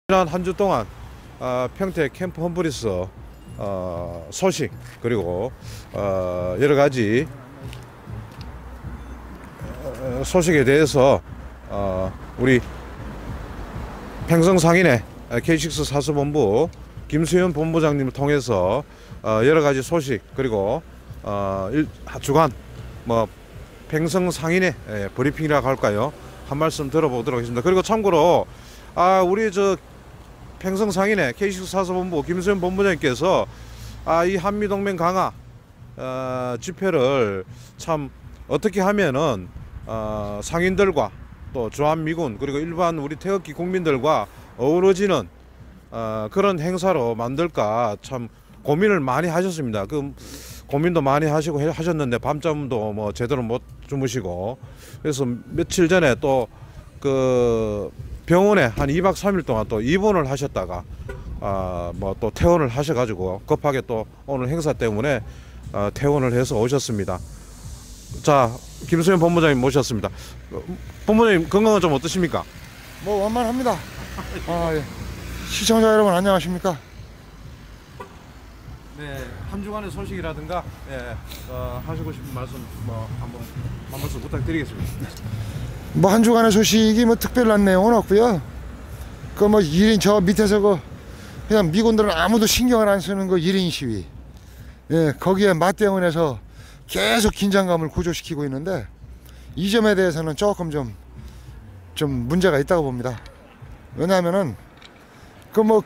지난 한 주 동안 평택 캠프 험브리스 소식 그리고 여러 가지 소식에 대해서 우리 평성상인의 K6 사수본부 김수현 본부장님을 통해서 여러 가지 소식 그리고 주간 평성상인의 브리핑이라고 할까요? 한 말씀 들어보도록 하겠습니다. 그리고 참고로 우리 평성상인의 K6 사수본부 김수현 본부장님께서 이 한미동맹 강화 집회를 참 어떻게 하면은 상인들과 또 주한미군 그리고 일반 우리 태극기 국민들과 어우러지는 그런 행사로 만들까 참 고민을 많이 하셨습니다. 그 고민도 많이 하시고 하셨는데 밤잠도 제대로 못 주무시고, 그래서 며칠 전에 또 그 병원에 한 2박 3일 동안 또 입원을 하셨다가 또 퇴원을 하셔가지고 급하게 또 오늘 행사 때문에 퇴원을 해서 오셨습니다. 자, 김수현 본부장님 모셨습니다. 본부장님 건강은 좀 어떠십니까? 원만합니다. 예. 시청자 여러분 안녕하십니까? 네, 한 주간의 소식이라든가 하시고 싶은 말씀 한 말씀 부탁드리겠습니다. 한 주간의 소식이 특별한 내용은 없고요. 그 1인 저 밑에서 그냥 미군들은 아무도 신경을 안 쓰는 1인 시위, 거기에 맞대응해서 계속 긴장감을 고조시키고 있는데, 이 점에 대해서는 조금 좀 문제가 있다고 봅니다. 왜냐하면은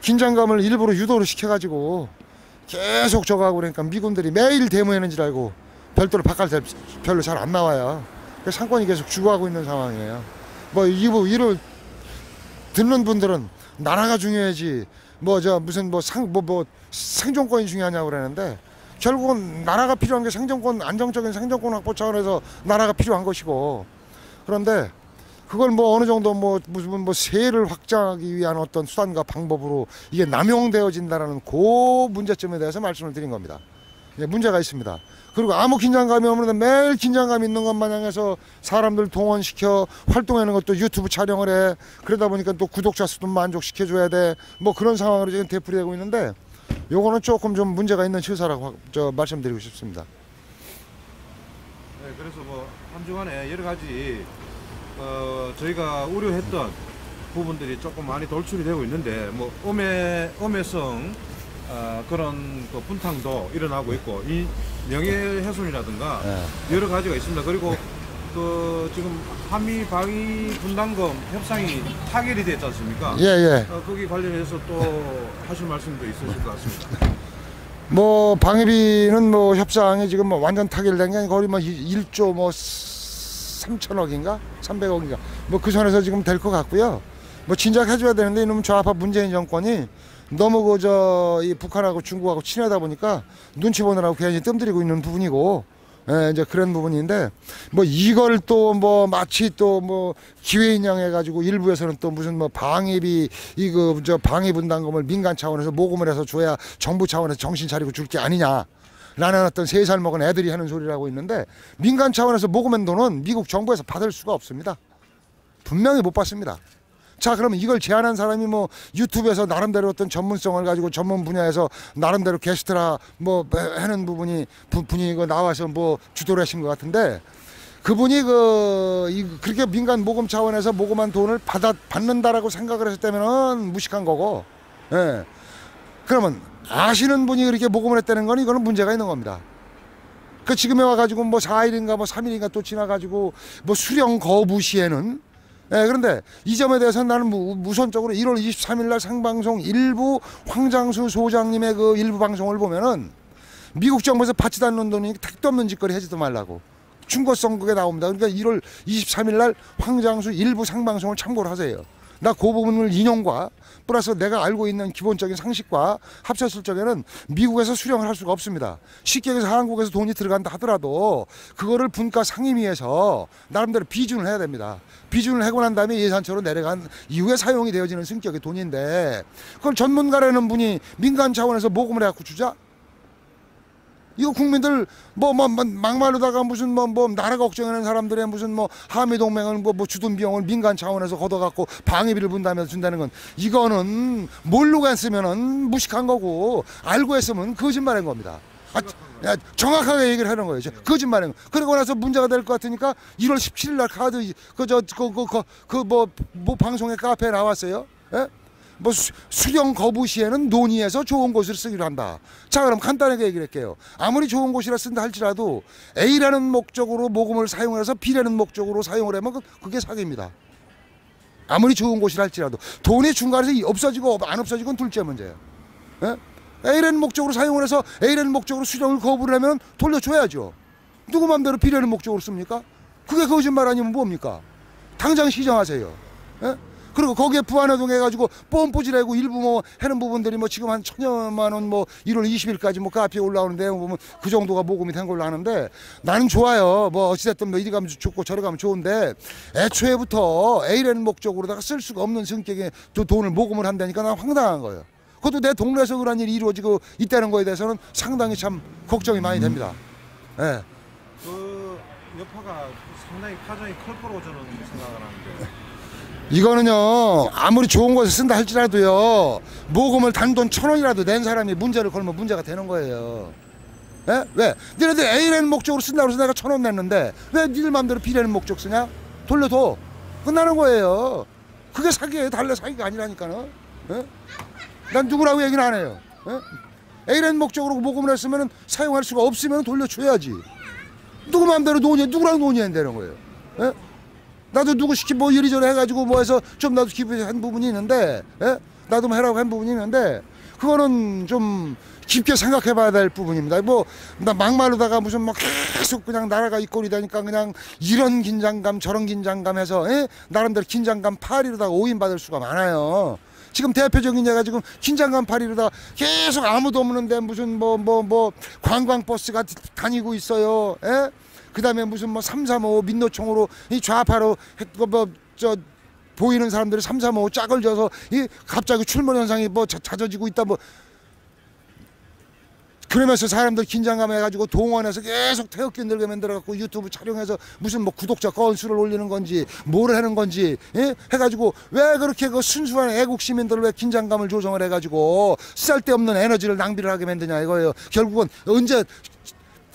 긴장감을 일부러 유도를 시켜가지고 계속 저거하고 그러니까 미군들이 매일 데모하는 줄 알고 별도로 바깥 별로 잘 안 나와요. 상권이 계속 죽어가고 있는 상황이에요. 이를 듣는 분들은 나라가 중요하지 생존권이 중요하냐고 그러는데, 결국은 나라가 필요한 게 안정적인 생존권 확보 차원에서 나라가 필요한 것이고, 그런데 그걸 어느 정도 세를 확장하기 위한 어떤 수단과 방법으로 이게 남용되어진다라는 그 문제점에 대해서 말씀을 드린 겁니다. 문제가 있습니다. 그리고 아무 긴장감이 없는데 매일 긴장감 있는 것 마냥 해서 사람들 동원시켜 활동하는 것도 유튜브 촬영을 해. 그러다 보니까 또 구독자 수도 만족시켜줘야 돼. 그런 상황으로 지금 되풀이되고 있는데, 요거는 조금 좀 문제가 있는 실사라고 말씀드리고 싶습니다. 네, 그래서 한 주간에 여러 가지 저희가 우려했던 부분들이 조금 많이 돌출이 되고 있는데, 음해성 그런 분탕도 일어나고 있고, 이 명예훼손이라든가 여러 가지가 있습니다. 그리고 지금 한미 방위 분담금 협상이 타결이 됐지 않습니까? 거기 관련해서 또 하실 말씀도 있으실 것 같습니다. 방위비는 협상이 지금 완전 타결된 게 아니고 거의 1조 3천억인가 300억인가 그 선에서 지금 될 것 같고요. 진작 해줘야 되는데 이놈 좌파 문재인 정권이 너무 이 북한하고 중국하고 친하다 보니까 눈치 보느라고 괜히 뜸들이고 있는 부분이고, 이제 그런 부분인데, 이걸 또 마치 또 기회인양 해가지고 일부에서는 또 무슨 방위비 방위 분담금을 민간 차원에서 모금을 해서 줘야 정부 차원에서 정신 차리고 줄 게 아니냐 라는 어떤 3살 먹은 애들이 하는 소리라고 있는데, 민간 차원에서 모금한 돈은 미국 정부에서 받을 수가 없습니다. 분명히 못 받습니다. 자, 그러면 이걸 제안한 사람이 유튜브에서 나름대로 어떤 전문성을 가지고 전문 분야에서 나름대로 게스트라 하는 분이 나와서 주도를 하신 것 같은데, 그분이 그렇게 민간 모금 차원에서 모금한 돈을 받는다라고 생각을 했다면은 무식한 거고, 그러면 아시는 분이 그렇게 모금을 했다는 건 이거는 문제가 있는 겁니다. 지금에 와가지고 4일인가 3일인가 또 지나가지고 수령 거부 시에는, 그런데 이 점에 대해서는 나는 우선적으로 1월 23일 날 생방송 일부 황장수 소장님의 일부 방송을 보면은 미국 정부에서 받지도 않는 돈이 택도 없는 짓거리 하지도 말라고 충고성 그게 나옵니다. 그러니까 1월 23일 날 황장수 일부 생방송을 참고를 하세요. 나 그 부분을 인용과 플러스 내가 알고 있는 기본적인 상식과 합쳤을 적에는 미국에서 수령을 할 수가 없습니다. 쉽게 얘기해서 한국에서 돈이 들어간다 하더라도 그거를 분과 상임위에서 나름대로 비준을 해야 됩니다. 비준을 하고 난 다음에 예산처로 내려간 이후에 사용이 되어지는 성격의 돈인데, 그걸 전문가라는 분이 민간 차원에서 모금을 해갖고 주자? 이거 국민들 막말로다가 무슨 나라 걱정하는 사람들의 무슨 한미 동맹을 주둔 비용을 민간 차원에서 걷어갖고 방위비를 분담해서 준다는 건 이거는 모르고 했으면은 무식한 거고 알고 했으면 거짓말한 겁니다. 정확하게 얘기를 하는 거예요. 거짓말인 거. 그러고 나서 문제가 될 것 같으니까 1월 17일 날 카드 방송에 카페에 나왔어요. 예? 수령 거부 시에는 논의해서 좋은 곳을 쓰기로 한다. 자, 그럼 간단하게 얘기를 할게요. 아무리 좋은 곳이라 쓴다 할지라도 A라는 목적으로 모금을 사용해서 B라는 목적으로 사용을 하면 그게 사기입니다. 아무리 좋은 곳이라 할지라도 돈이 중간에서 없어지고 안 없어지고는 둘째 문제예요. 예? A라는 목적으로 사용을 해서 A라는 목적으로 수령을 거부를 하면 돌려줘야죠. 누구 맘대로 B라는 목적으로 씁니까? 그게 거짓말 아니면 뭡니까? 당장 시정하세요. 예? 그리고 거기에 부안해동 해가지고 뽐뿌질하고 일부 하는 부분들이 지금 한 1,000여만 원 1월 20일까지 카피에 올라오는 내용 보면 그 정도가 모금이 된 걸로 아는데 나는 좋아요. 어찌됐든 이리 가면 좋고 저리 가면 좋은데 애초에부터 A라는 목적으로다가 쓸 수가 없는 성격의 돈을 모금을 한다니까 난 황당한 거예요. 그것도 내 동네에서 그런 일이 이루어지고 있다는 거에 대해서는 상당히 참 걱정이 많이 됩니다. 예. 그 여파가 상당히 파장이 클 거로 저는 생각을 하는데. 이거는요 아무리 좋은 곳에 쓴다 할지라도요 모금을 단돈 1,000원이라도 낸 사람이 문제를 걸면 문제가 되는 거예요. 예? 왜? 니네들 A라는 목적으로 쓴다고 해서 내가 1,000원 냈는데 왜 니들 맘대로 B라는 목적 쓰냐? 돌려둬. 끝나는 거예요. 그게 사기예요. 달래 사기가 아니라니까는. 예? 난 누구라고 얘기는 안 해요. 예? A라는 목적으로 모금을 했으면 사용할 수가 없으면 돌려줘야지. 누구 맘대로 누구랑 논의한다는 거예요. 예? 나도 누구 시키 이리저리 해가지고 해서 좀 나도 기부한 부분이 있는데, 예? 나도 해라고 한 부분이 있는데, 그거는 좀 깊게 생각해 봐야 될 부분입니다. 나 막말로다가 무슨 계속 그냥 나라가 이 꼴이 되니까 그냥 이런 긴장감 저런 긴장감 해서, 예? 나름대로 긴장감 파리로다가 오인받을 수가 많아요. 지금 대표적인 예가 지금 긴장감 파리로다 계속 아무도 없는데 무슨 관광버스가 다니고 있어요. 예? 그 다음에 무슨 335 민노총으로 이 좌파로 보이는 사람들이 335 짝을 져서 이 갑자기 출몰 현상이 잦아지고 있다 그러면서 사람들 긴장감 해가지고 동원해서 계속 태극기들게 만들어갖고 유튜브 촬영해서 무슨 구독자 건수를 올리는 건지 뭐를 하는 건지 예? 해가지고 왜 그렇게 순수한 애국 시민들을 왜 긴장감을 조성을 해가지고 쓸데없는 에너지를 낭비를 하게 만드냐 이거예요. 결국은 언제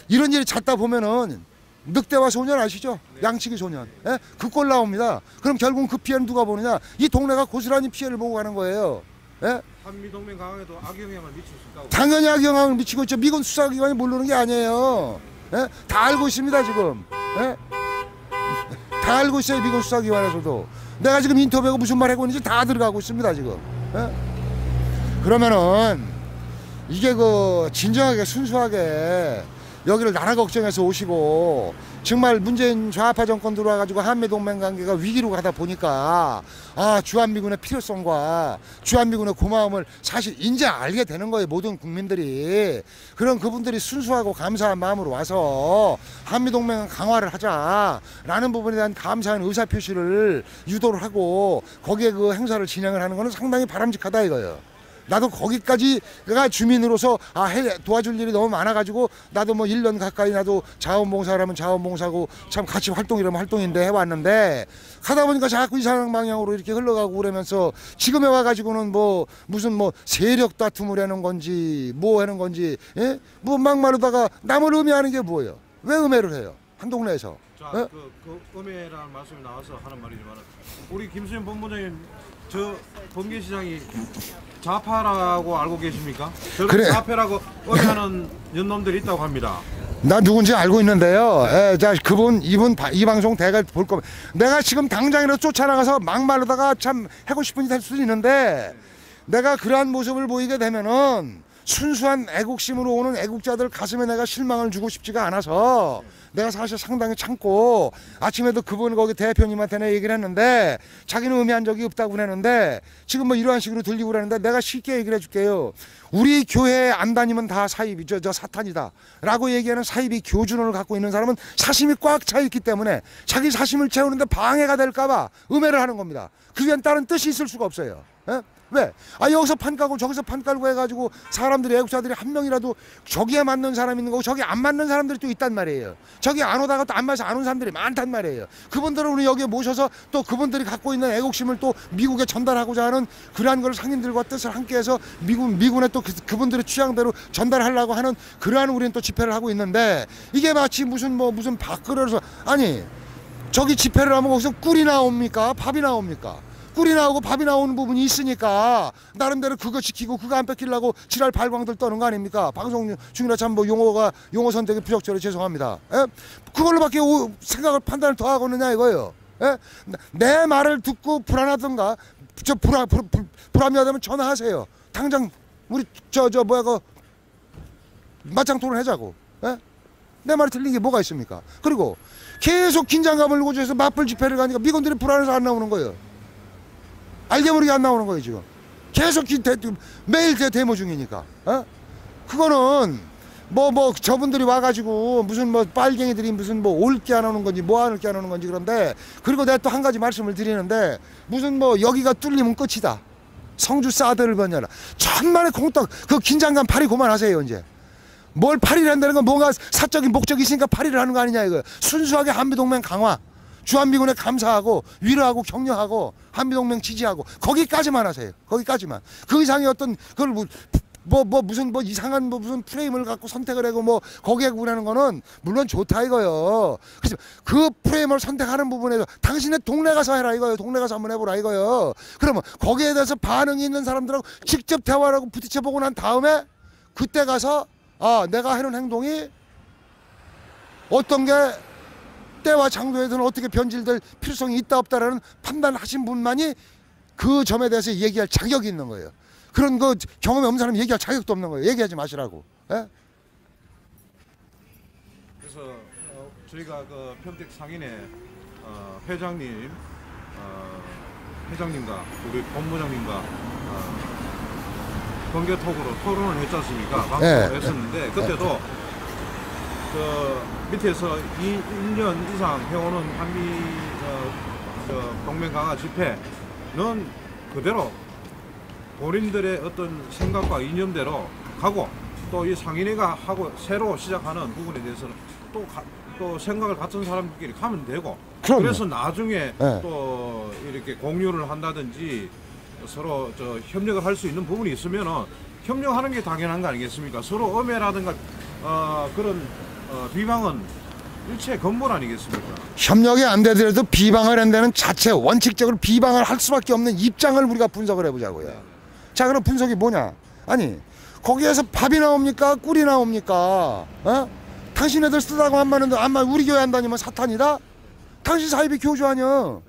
이런 일이 잦다 보면은 늑대와 소년 아시죠? 네. 양치기 소년. 예? 그 꼴 나옵니다. 그럼 결국 그 피해는 누가 보느냐? 이 동네가 고스란히 피해를 보고 가는 거예요. 예? 한미동맹 강화에도 악영향을 미칠 수 있다고. 당연히 악영향을 미치고 있죠. 미군 수사기관이 모르는 게 아니에요. 예? 다 알고 있습니다 지금. 예? 다 알고 있어요 미군 수사기관에서도. 내가 지금 인터뷰하고 무슨 말 하고 있는지 다 들어가고 있습니다 지금. 예? 그러면은 이게 진정하게 순수하게 여기를 나라 걱정해서 오시고 정말 문재인 좌파 정권 들어와가지고 한미동맹 관계가 위기로 가다 보니까 주한미군의 필요성과 주한미군의 고마움을 사실 이제 알게 되는 거예요. 모든 국민들이. 그런 그분들이 순수하고 감사한 마음으로 와서 한미동맹 강화를 하자라는 부분에 대한 감사한 의사표시를 유도를 하고 거기에 그 행사를 진행을 하는 것은 상당히 바람직하다 이거예요. 나도 거기까지가 주민으로서 도와줄 일이 너무 많아가지고 나도 1년 가까이 나도 자원봉사를 하면 자원봉사고 참 같이 활동이라면 활동인데 해왔는데 가다 보니까 자꾸 이상한 방향으로 이렇게 흘러가고 그러면서 지금에 와가지고는 무슨 세력 다툼을 하는 건지 뭐 하는 건지 예? 막말로다가 남을 음해하는 게 뭐예요? 왜 음해를 해요? 한 동네에서. 자, 그 음해라는 말씀이 나와서 하는 말이지만 우리 김수현 본부장님 저 번개시장이 좌파라고 알고 계십니까? 저는 그래. 좌파라고 음해하는 연놈들이 있다고 합니다. 나 누군지 알고 있는데요. 예, 자, 이 방송 대가 볼 겁니다. 내가 지금 당장이라도 쫓아나가서 막말로다가 참 하고 싶은 짓 할 수도 있는데 내가 그러한 모습을 보이게 되면은 순수한 애국심으로 오는 애국자들 가슴에 내가 실망을 주고 싶지가 않아서 내가 사실 상당히 참고 아침에도 그분 거기 대표님한테 내가 얘기를 했는데 자기는 음해한 적이 없다고 그랬는데 지금 이러한 식으로 들리고 그러는데 내가 쉽게 얘기를 해줄게요. 우리 교회에 안 다니면 다 사입이죠. 저 사탄이다 라고 얘기하는 사입이 교준을 갖고 있는 사람은 사심이 꽉 차 있기 때문에 자기 사심을 채우는데 방해가 될까 봐 음해를 하는 겁니다. 그게 다른 뜻이 있을 수가 없어요. 예? 왜? 아 여기서 판 깔고 저기서 판 깔고 해가지고 사람들이 애국자들이 한 명이라도 저기에 맞는 사람 있는 거고 저기 안 맞는 사람들이 또 있단 말이에요. 저기 안 오다가 또 안 맞아서 안 온 사람들이 많단 말이에요. 그분들을 우리 여기에 모셔서 또 그분들이 갖고 있는 애국심을 또 미국에 전달하고자 하는 그러한 걸 상인들과 뜻을 함께해서 미군의 또 그분들의 취향대로 전달하려고 하는 그러한 우리는 또 집회를 하고 있는데 이게 마치 무슨 밥그릇에서 아니 저기 집회를 하면 거기서 꿀이 나옵니까? 밥이 나옵니까? 꿀이 나오고 밥이 나오는 부분이 있으니까 나름대로 그거 지키고 그거 안 뺏기려고 지랄 발광들 떠는 거 아닙니까? 방송 중이라 참 뭐 용어 선택이 부적절해 죄송합니다. 에? 그걸로밖에 생각을 판단을 더 하고 있느냐 이거예요. 에? 내 말을 듣고 불안하던가 불안하다면 전화하세요. 당장 우리 뭐야 그 맞짱 토론하자고. 에? 내 말이 틀린 게 뭐가 있습니까? 그리고 계속 긴장감을 고조해서 맞불 집회를 가니까 미군들이 불안해서 안 나오는 거예요. 알게 모르게 안 나오는 거예요 지금. 계속 매일 데모 중이니까. 어? 그거는 저분들이 와가지고 무슨 빨갱이들이 무슨 올게 안 오는 건지 뭐 안 올게 안 오는 건지 그런데 그리고 내가 또 한 가지 말씀을 드리는데 무슨 여기가 뚫리면 끝이다. 성주 사드를 건져라. 천만의 공떡 그 긴장감 발휘 그만하세요 이제. 뭘 파리를 한다는 건 뭔가 사적인 목적이 있으니까 파리를 하는 거 아니냐 이거. 순수하게 한미동맹 강화, 주한미군에 감사하고 위로하고 격려하고 한미동맹 지지하고 거기까지만 하세요. 거기까지만. 그 이상의 어떤 그걸 무슨 이상한 무슨 프레임을 갖고 선택을 하고 거기에 구분하는 거는 물론 좋다 이거요. 그래서 그 프레임을 선택하는 부분에서 당신의 동네 가서 해라 이거요. 동네 가서 한번 해보라 이거요. 그러면 거기에 대해서 반응이 있는 사람들하고 직접 대화를 하고 부딪혀보고 난 다음에 그때 가서 내가 하는 행동이 어떤 게 때와 장소에서는 어떻게 변질될 필요성이 있다 없다라는 판단하신 분만이 그 점에 대해서 얘기할 자격이 있는 거예요. 그런 거 경험이 없는 사람이 얘기할 자격도 없는 거예요. 얘기하지 마시라고. 예? 그래서 저희가 그 평택 상인회 회장님과 우리 본부장님과 번개톡으로 토론을 했지 않습니까? 방송을 했었는데 그때도 그 밑에서 1년 이상 해오는 한미 동맹 강화 집회는 그대로 본인들의 어떤 생각과 이념대로 가고 또 이 상인회가 하고 새로 시작하는 부분에 대해서는 또 생각을 같은 사람들끼리 가면 되고 그럼요. 그래서 나중에 또 이렇게 공유를 한다든지 서로 협력을 할 수 있는 부분이 있으면은 협력하는 게 당연한 거 아니겠습니까? 서로 엄해라든가 그런 비방은 일체 건물 아니겠습니까? 협력이 안 되더라도 비방을 한다는 자체 원칙적으로 비방을 할 수밖에 없는 입장을 우리가 분석을 해보자고요. 자 그럼 분석이 뭐냐? 아니 거기에서 밥이 나옵니까? 꿀이 나옵니까? 당신네들 쓰다고 안 맞는데 우리 교회 안 다니면 사탄이다? 당신 사이비 교주 아니야?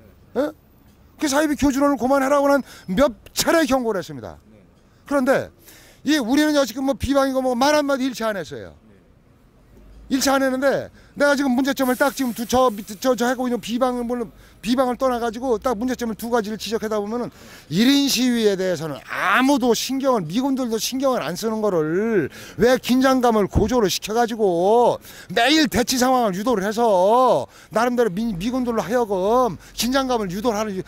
그 사이비 교주론을 그만하라고 난 몇 차례 경고를 했습니다. 그런데 우리는 지금 비방이고 말 한마디 일치 안 했어요. 일치 안 했는데 내가 지금 문제점을 딱 지금 저 하고 있는 비방을 떠나가지고 딱 문제점을 두 가지를 지적하다 보면은 1인 시위에 대해서는 아무도 미군들도 신경을 안 쓰는 거를 왜 긴장감을 고조를 시켜가지고 매일 대치 상황을 유도를 해서 나름대로 미군들로 하여금 긴장감을 유도를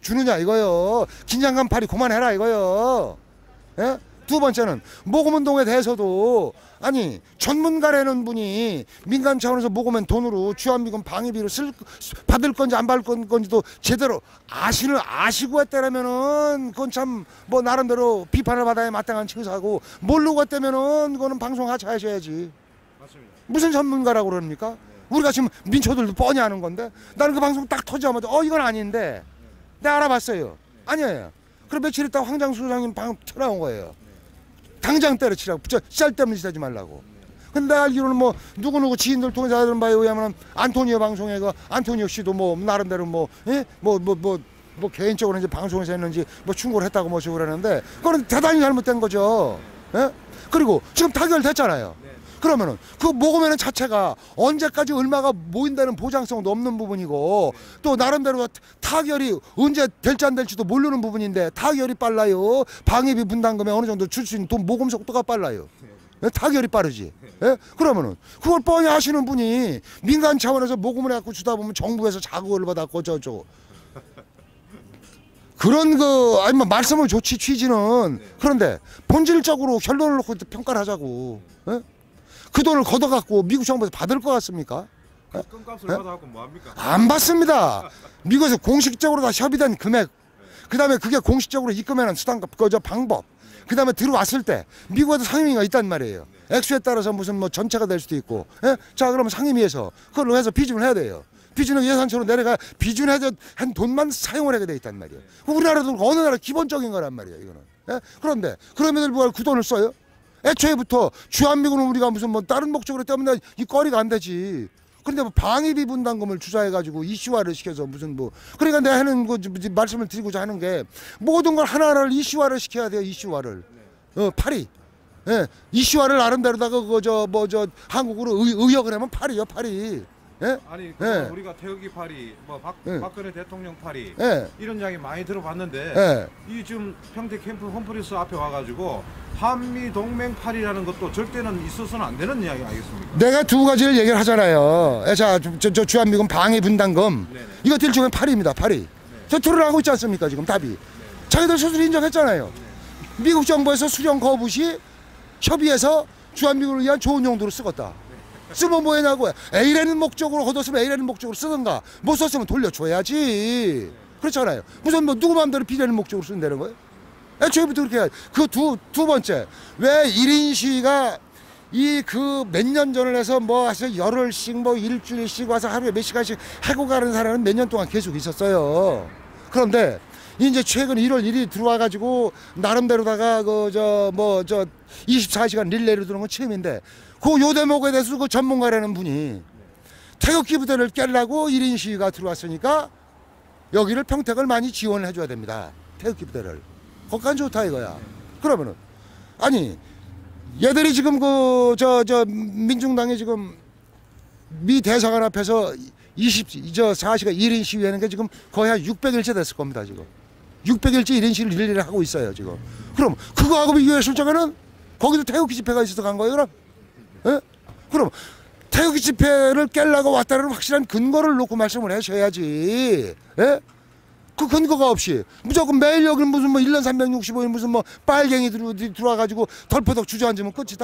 주느냐 이거요. 긴장감 발휘 그만해라 이거요. 예? 두 번째는 모금운동에 대해서도 아니 전문가라는 분이 민간 차원에서 모금한 돈으로 주한미군 방위비를 받을 건지 안 받을 건지도 제대로 아시고 했다라면은 그건 참 나름대로 비판을 받아야 마땅한 처사고 모르고 했다면은 그거는 방송 하차하셔야지. 맞습니다. 무슨 전문가라고 그럽니까? 우리가 지금 민초들도 뻔히 아는 건데 나는 그 방송 딱 터지자마자 이건 아닌데 내가 알아봤어요. 아니에요. 그럼 며칠 있다가 황장수 소장님 방송 틀어온 거예요. 당장 때려치라고 쌀데없는 짓 하지 말라고. 근데 알기로는 누구누구 지인들 통해서 하는 바에 의하면 안토니오 방송에 안토니오 씨도 나름대로 개인적으로 이제 방송에서 했는지 충고를 했다고 그러는데 그건 대단히 잘못된 거죠. 예? 그리고 지금 타결됐잖아요. 그러면은 그 모금회는 자체가 언제까지 얼마가 모인다는 보장성도 없는 부분이고 또 나름대로 타결이 언제 될지 안 될지도 모르는 부분인데 타결이 빨라요. 방위비 분담금에 어느 정도 줄 수 있는 돈 모금 속도가 빨라요. 타결이 빠르지. 예? 그러면은 그걸 뻔히 아시는 분이 민간 차원에서 모금을 해갖고 주다 보면 정부에서 자극을 받았고 어쩌고 그런 아니 뭐 말씀은 좋지 취지는. 그런데 본질적으로 결론을 놓고 평가를 하자고. 예? 그 돈을 걷어갖고 미국 정부에서 받을 것 같습니까? 껌값을 받아갖고 뭐합니까? 안 받습니다. 미국에서 공식적으로 다 협의된 금액, 그 다음에 그게 공식적으로 입금하는 수단과 방법, 그 다음에 들어왔을 때 미국에도 상임위가 있단 말이에요. 액수에 따라서 무슨 뭐 전체가 될 수도 있고. 예? 자, 그러면 상임위에서 그걸로 해서 비준을 해야 돼요. 비준을 예산처로 내려가 비준해서 한 돈만 사용을 하게 돼 있단 말이에요. 우리나라도 어느 나라 기본적인 거란 말이에요, 이거는. 예? 그런데 그럼에도 불구하고 그 돈을 써요? 애초에부터 주한미군은 우리가 무슨 뭐 다른 목적으로 때문에 이 거리가 안 되지. 그런데 뭐 방위비 분담금을 주사해가지고 이슈화를 시켜서 무슨 뭐 그러니까 내가 하는 거 말씀을 드리고자 하는 게 모든 걸 하나를 이슈화를 시켜야 돼요. 이슈화를. 파리. 예, 이슈화를 나름대로다가 한국으로 의역을 하면 파리요, 파리. 예? 아니 예. 우리가 태극기 파리, 뭐 예. 박근혜 대통령 파리 예. 이런 이야기 많이 들어봤는데 예. 이 지금 평택 캠프 홈프리스 앞에 와가지고 한미 동맹 파리라는 것도 절대는 있어서는 안 되는 이야기 아니겠습니까? 내가 두 가지를 얘기를 하잖아요. 자, 저 주한미군 방위 분담금. 네네. 이것 일종의 파리입니다, 파리. 저 토론하고 있지 않습니까, 지금 답이. 자기들 스스로 인정했잖아요. 미국 정부에서 수령 거부 시 협의해서 주한미군을 위한 좋은 용도로 쓰겠다. 쓰면 뭐냐고요. A라는 목적으로 걷었으면 A라는 목적으로 쓰든가 못 썼으면 돌려줘야지. 그렇잖아요. 무슨 뭐 누구 마음대로 B라는 목적으로 쓴다는 거예요. 애초에부터 그렇게 해야지. 두 번째, 왜 1인 시위가 몇 년 전을 해서 뭐 하서 열흘씩 뭐 일주일씩 와서 하루에 몇 시간씩 하고 가는 사람은 몇 년 동안 계속 있었어요. 그런데 이제 최근 1월 1일 들어와 가지고 나름대로다가 24시간 릴레이로 들어온 건 처음인데 요 대목에 대해서 그 전문가라는 분이 태극기 부대를 깨려고 1인 시위가 들어왔으니까 여기를 평택을 많이 지원을 해줘야 됩니다. 태극기 부대를. 거기까지 좋다 이거야. 그러면은 아니 얘들이 지금 민중당이 지금 미 대사관 앞에서 24시간 1인 시위하는 게 지금 거의 한 600일째 됐을 겁니다 지금. 600일째 1인 시위를 릴레이를 하고 있어요 지금. 그럼 그거하고 비교했을 적에는 거기도 태극기 집회가 있어서 간 거예요 그럼? 예? 그럼 태극기 집회를 깨려고 왔다는 확실한 근거를 놓고 말씀을 하셔야지. 예? 그 근거가 없이 무조건 매일 여기 무슨 뭐 1년 365일 무슨 뭐 빨갱이 들어와가지고 덜퍼덕 주저앉으면 끝이다.